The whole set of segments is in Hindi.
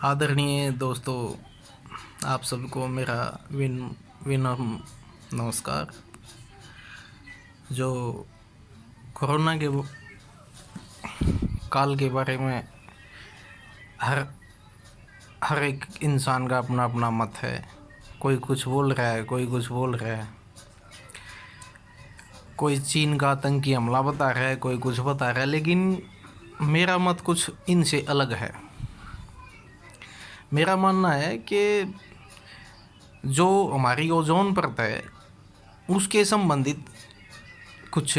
आदरणीय दोस्तों, आप सबको मेरा विनम्र नमस्कार। जो कोरोना के काल के बारे में हर हर एक इंसान का अपना अपना मत है। कोई कुछ बोल रहा है, कोई कुछ बोल रहा है, कोई चीन का आतंकी हमला बता रहा है, कोई कुछ बता रहा है, लेकिन मेरा मत कुछ इनसे अलग है। मेरा मानना है कि जो हमारी ओजोन परत है उसके संबंधित कुछ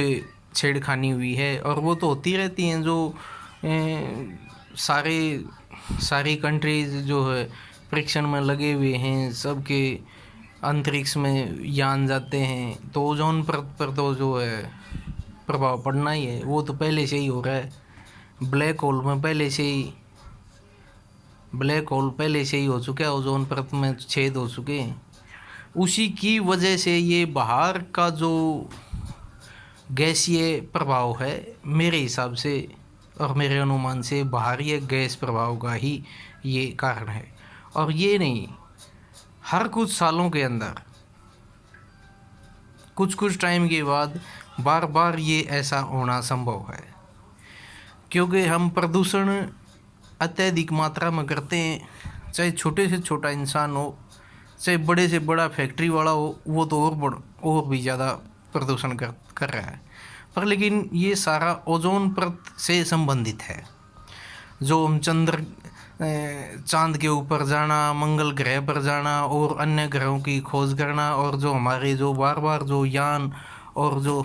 छेड़खानी हुई है, और वो तो होती रहती हैं। जो सारी कंट्रीज जो है परीक्षण में लगे हुए हैं, सबके अंतरिक्ष में यान जाते हैं, तो ओजोन परत पर तो जो है प्रभाव पड़ना ही है। वो तो पहले से ही हो रहा है। ब्लैक होल पहले से ही हो चुका है, ओजोन परत में छेद हो चुके हैं। उसी की वजह से ये बाहर का जो गैसीय प्रभाव है, मेरे हिसाब से और मेरे अनुमान से बाहरी गैस प्रभाव का ही ये कारण है। और ये नहीं, हर कुछ सालों के अंदर कुछ टाइम के बाद बार बार ये ऐसा होना संभव है, क्योंकि हम प्रदूषण अत्यधिक मात्रा में करते हैं। चाहे छोटे से छोटा इंसान हो, चाहे बड़े से बड़ा फैक्ट्री वाला हो, वो तो और भी ज़्यादा प्रदूषण कर रहा है। पर लेकिन ये सारा ओजोन परत से संबंधित है। जो हम चांद के ऊपर जाना, मंगल ग्रह पर जाना और अन्य ग्रहों की खोज करना, और जो हमारे जो बार बार जो यान और जो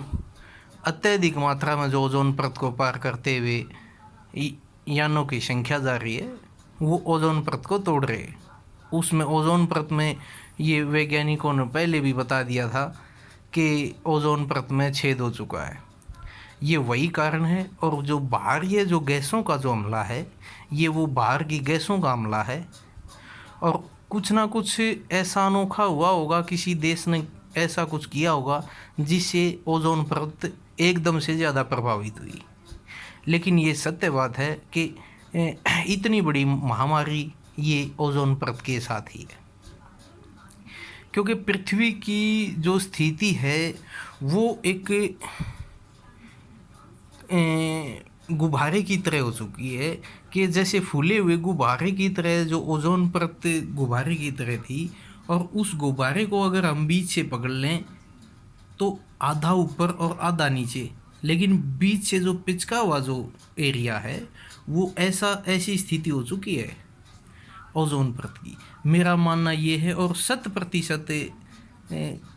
अत्यधिक मात्रा में जो ओजोन परत को पार करते हुए यानों की संख्या जा रही है, वो ओजोन परत को तोड़ रहे हैं। उसमें ओजोन परत में ये वैज्ञानिकों ने पहले भी बता दिया था कि ओजोन परत में छेद हो चुका है। ये वही कारण है। और जो बाहर ये जो गैसों का जो हमला है, ये वो बाहर की गैसों का हमला है। और कुछ ना कुछ ऐसा अनोखा हुआ होगा, किसी देश ने ऐसा कुछ किया होगा जिससे ओजोन परत एकदम से ज़्यादा प्रभावित हुई। लेकिन ये सत्य बात है कि इतनी बड़ी महामारी ये ओजोन परत के साथ ही है, क्योंकि पृथ्वी की जो स्थिति है वो एक गुब्बारे की तरह हो चुकी है। कि जैसे फूले हुए गुब्बारे की तरह जो ओजोन परत गुब्बारे की तरह थी, और उस गुब्बारे को अगर हम बीच से पकड़ लें तो आधा ऊपर और आधा नीचे, लेकिन बीच से जो पिचका हुआ जो एरिया है, वो ऐसी स्थिति हो चुकी है ओजोन परत की। मेरा मानना ये है, और 100%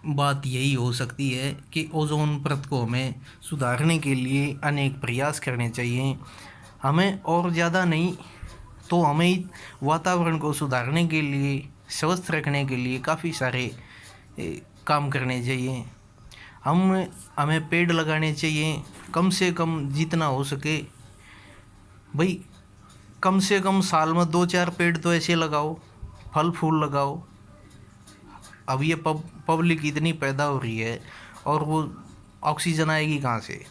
बात यही हो सकती है कि ओजोन परत को हमें सुधारने के लिए अनेक प्रयास करने चाहिए। हमें और ज़्यादा नहीं तो हमें वातावरण को सुधारने के लिए, स्वस्थ रखने के लिए काफ़ी सारे काम करने चाहिए। हमें पेड़ लगाने चाहिए, कम से कम जितना हो सके। भाई, कम से कम साल में 2-4 पेड़ तो ऐसे लगाओ, फल फूल लगाओ। अब ये पब्लिक इतनी पैदा हो रही है, और वो ऑक्सीजन आएगी कहाँ से?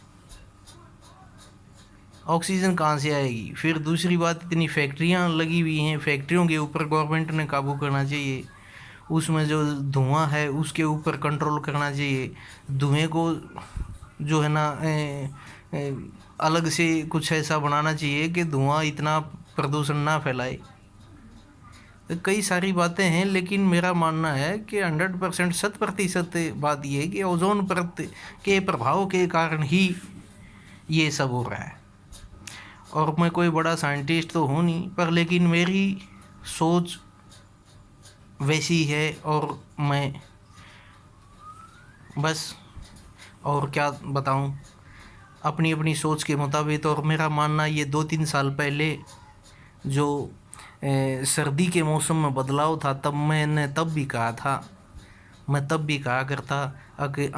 ऑक्सीजन कहाँ से आएगी? फिर दूसरी बात, इतनी फैक्ट्रियाँ लगी हुई हैं, फैक्ट्रियों के ऊपर गवर्नमेंट ने काबू करना चाहिए। उसमें जो धुआं है उसके ऊपर कंट्रोल करना चाहिए। धुएं को जो है ना अलग से कुछ ऐसा बनाना चाहिए कि धुआं इतना प्रदूषण ना फैलाए। कई सारी बातें हैं, लेकिन मेरा मानना है कि 100% 100% बात यह है कि ओजोन परत के प्रभाव के कारण ही ये सब हो रहा है। और मैं कोई बड़ा साइंटिस्ट तो हूँ नहीं, पर लेकिन मेरी सोच वैसी है, और मैं बस और क्या बताऊँ अपनी अपनी सोच के मुताबिक। और मेरा मानना ये 2-3 साल पहले जो सर्दी के मौसम में बदलाव था, तब भी कहा करता कि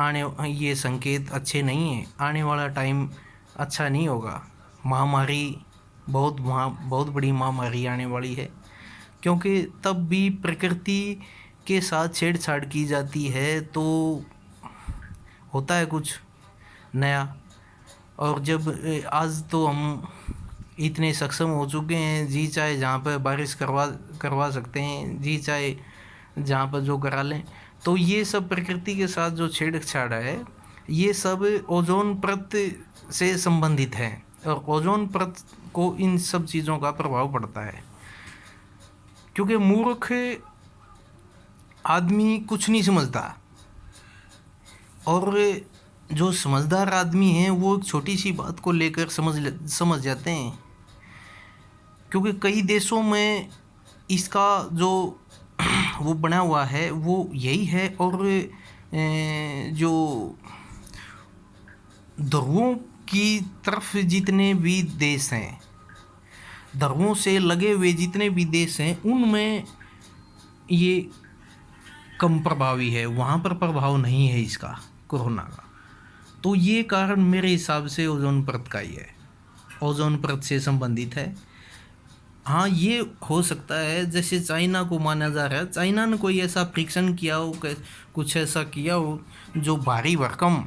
ये संकेत अच्छे नहीं हैं, आने वाला टाइम अच्छा नहीं होगा। महामारी बहुत बड़ी महामारी आने वाली है, क्योंकि तब भी प्रकृति के साथ छेड़छाड़ की जाती है तो होता है कुछ नया। और जब आज तो हम इतने सक्षम हो चुके हैं, जी चाहे जहाँ पर बारिश करवा सकते हैं, जी चाहे जहाँ पर जो करा लें। तो ये सब प्रकृति के साथ जो छेड़छाड़ है, ये सब ओजोन परत से संबंधित है, और ओजोन परत को इन सब चीज़ों का प्रभाव पड़ता है। क्योंकि मूर्ख आदमी कुछ नहीं समझता, और जो समझदार आदमी हैं वो एक छोटी सी बात को लेकर समझ जाते हैं। क्योंकि कई देशों में इसका जो वो बना हुआ है वो यही है। और जो ध्रुवों की तरफ जितने भी देश हैं, ध्रुवों से लगे हुए जितने भी देश हैं, उनमें ये कम प्रभावी है, वहाँ पर प्रभाव नहीं है इसका, कोरोना का। तो ये कारण मेरे हिसाब से ओजोन परत का ही है, ओजोन परत से संबंधित है। हाँ, ये हो सकता है जैसे चाइना को माना जा रहा है, चाइना ने कोई ऐसा परीक्षण किया हो, कुछ ऐसा किया हो जो भारी भरकम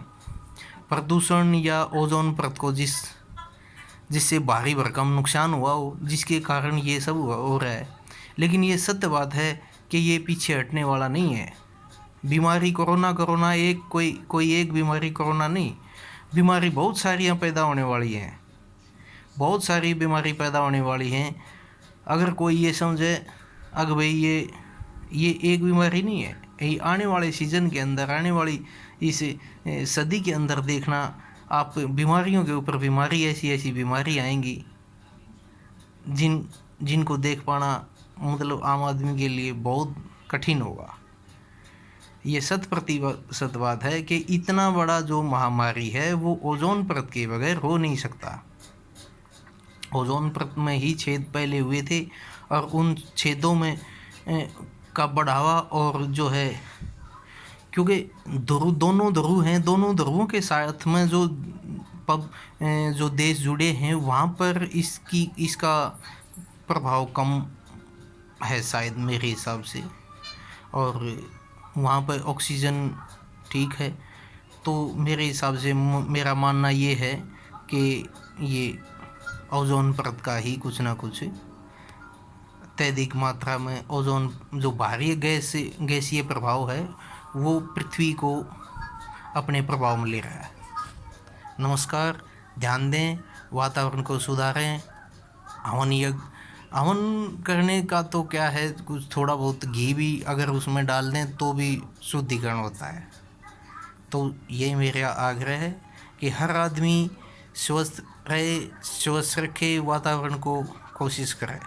प्रदूषण या ओजोन परत को जिससे भारी भरकम नुकसान हुआ हो, जिसके कारण ये सब हो रहा है। लेकिन ये सत्य बात है कि ये पीछे हटने वाला नहीं है। बीमारी कोरोना एक कोई एक बीमारी कोरोना नहीं, बीमारी बहुत सारियाँ पैदा होने वाली हैं, बहुत सारी बीमारी पैदा होने वाली हैं। अगर कोई ये समझे अगर भाई ये एक बीमारी नहीं है, ये आने वाले सीज़न के अंदर, आने वाली इस सदी के अंदर देखना आप, बीमारियों के ऊपर बीमारी, ऐसी ऐसी बीमारी आएंगी जिनको देख पाना मतलब आम आदमी के लिए बहुत कठिन होगा। ये 100% बात है कि इतना बड़ा जो महामारी है वो ओजोन परत के बगैर हो नहीं सकता। ओजोन परत में ही छेद पहले हुए थे, और उन छेदों में का बढ़ावा, और जो है क्योंकि दोनों ध्रुव हैं, दोनों ध्रुवों के साथ में जो देश जुड़े हैं, वहाँ पर इसका प्रभाव कम है शायद मेरे हिसाब से, और वहाँ पर ऑक्सीजन ठीक है। तो मेरे हिसाब से मेरा मानना ये है कि ये ओजोन परत का ही कुछ ना कुछ अत्यधिक मात्रा में ओजोन जो बाहरी गैसीय प्रभाव है वो पृथ्वी को अपने प्रभाव में ले रहा है। नमस्कार, ध्यान दें, वातावरण को सुधारें। हवन करने का तो क्या है, कुछ थोड़ा बहुत घी भी अगर उसमें डाल दें तो भी शुद्धिकरण होता है। तो ये मेरा आग्रह है कि हर आदमी स्वस्थ रहे, स्वस्थ रखे वातावरण को, कोशिश करें।